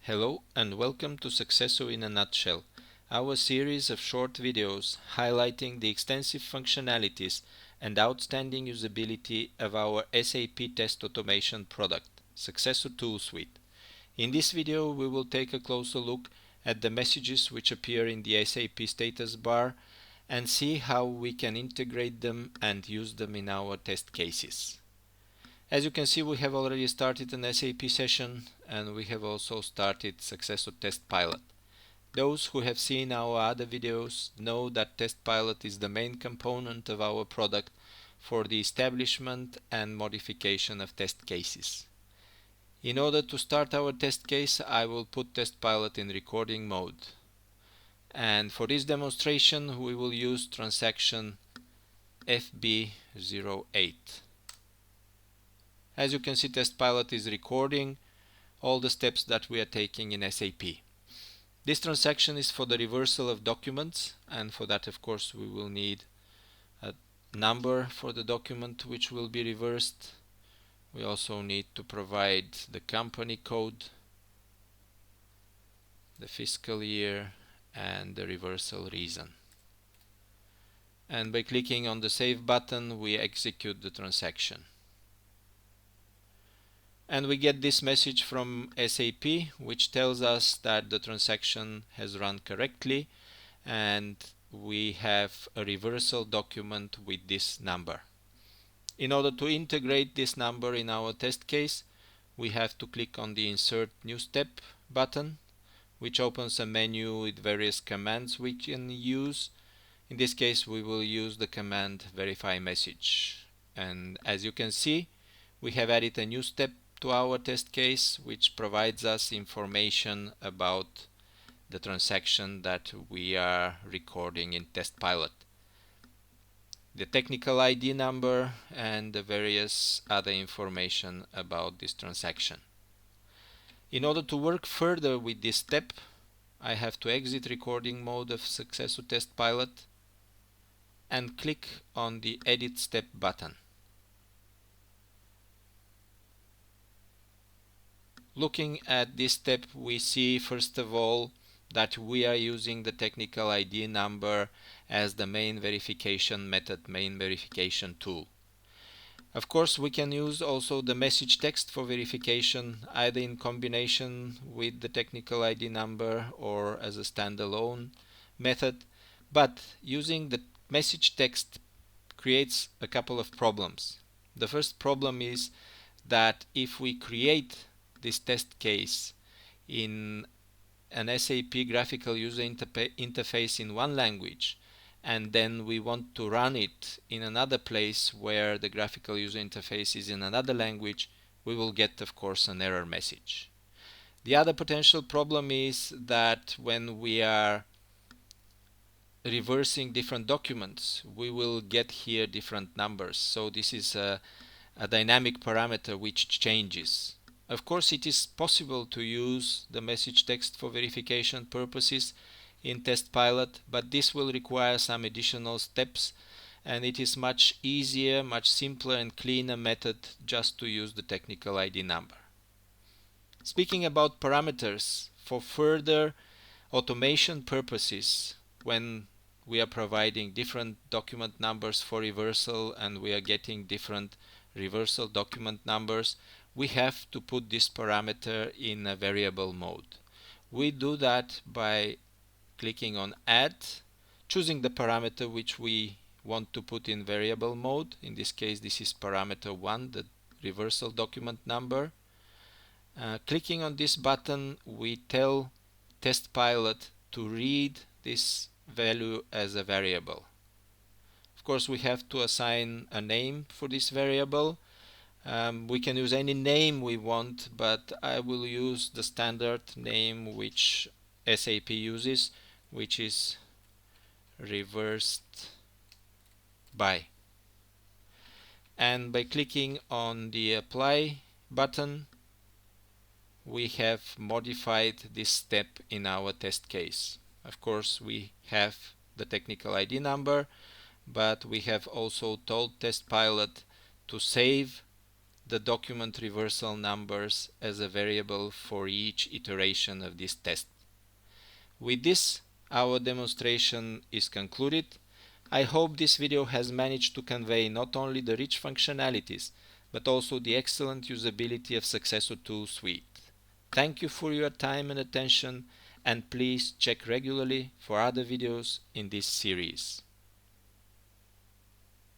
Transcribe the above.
Hello and welcome to Suxxesso in a Nutshell, our series of short videos highlighting the extensive functionalities and outstanding usability of our SAP test automation product, Suxxesso Tool Suite. In this video, we will take a closer look at the messages which appear in the SAP Statusbar and see how we can integrate them and use them in our test cases. As you can see, we have already started an SAP session and we have also started Suxxesso Test Pilot. Those who have seen our other videos know that Test Pilot is the main component of our product for the establishment and modification of test cases. In order to start our test case, I will put Test Pilot in recording mode. And for this demonstration, we will use transaction FB08. As you can see, Test Pilot is recording all the steps that we are taking in SAP. This transaction is for the reversal of documents, and for that, of course, we will need a number for the document which will be reversed. We also need to provide the company code, the fiscal year, and the reversal reason. And by clicking on the Save button, we execute the transaction. And we get this message from SAP which tells us that the transaction has run correctly and we have a reversal document with this number. In order to integrate this number in our test case, we have to click on the Insert New Step button, which opens a menu with various commands we can use. In this case, we will use the command verify message. And as you can see, we have added a new step to our test case, which provides us information about the transaction that we are recording in Test Pilot. The technical ID number and the various other information about this transaction. In order to work further with this step, I have to exit recording mode of Suxxesso Test Pilot and click on the Edit Step button. Looking at this step, we see first of all that we are using the technical ID number as the main verification method, main verification tool. Of course, we can use also the message text for verification, either in combination with the technical ID number or as a standalone method, but using the message text creates a couple of problems. The first problem is that if we create this test case in an SAP graphical user interface in one language and then we want to run it in another place where the graphical user interface is in another language, we will get, of course, an error message. The other potential problem is that when we are reversing different documents, we will get here different numbers. So this is a dynamic parameter which changes. Of course, it is possible to use the message text for verification purposes in Test Pilot, but this will require some additional steps, and it is much easier, much simpler and cleaner method just to use the technical ID number. Speaking about parameters, for further automation purposes, when we are providing different document numbers for reversal and we are getting different reversal document numbers, we have to put this parameter in a variable mode. We do that by clicking on Add, choosing the parameter which we want to put in variable mode. In this case, this is parameter 1, the reversal document number. Clicking on this button, we tell Test Pilot to read this value as a variable. Of course, we have to assign a name for this variable. We can use any name we want, but I will use the standard name which SAP uses, which is reversed by. And by clicking on the apply button, we have modified this step in our test case. Of course, we have the technical ID number, but we have also told Test Pilot to save the document reversal numbers as a variable for each iteration of this test. With this, our demonstration is concluded. I hope this video has managed to convey not only the rich functionalities, but also the excellent usability of Suxxesso tool suite. Thank you for your time and attention, and please check regularly for other videos in this series.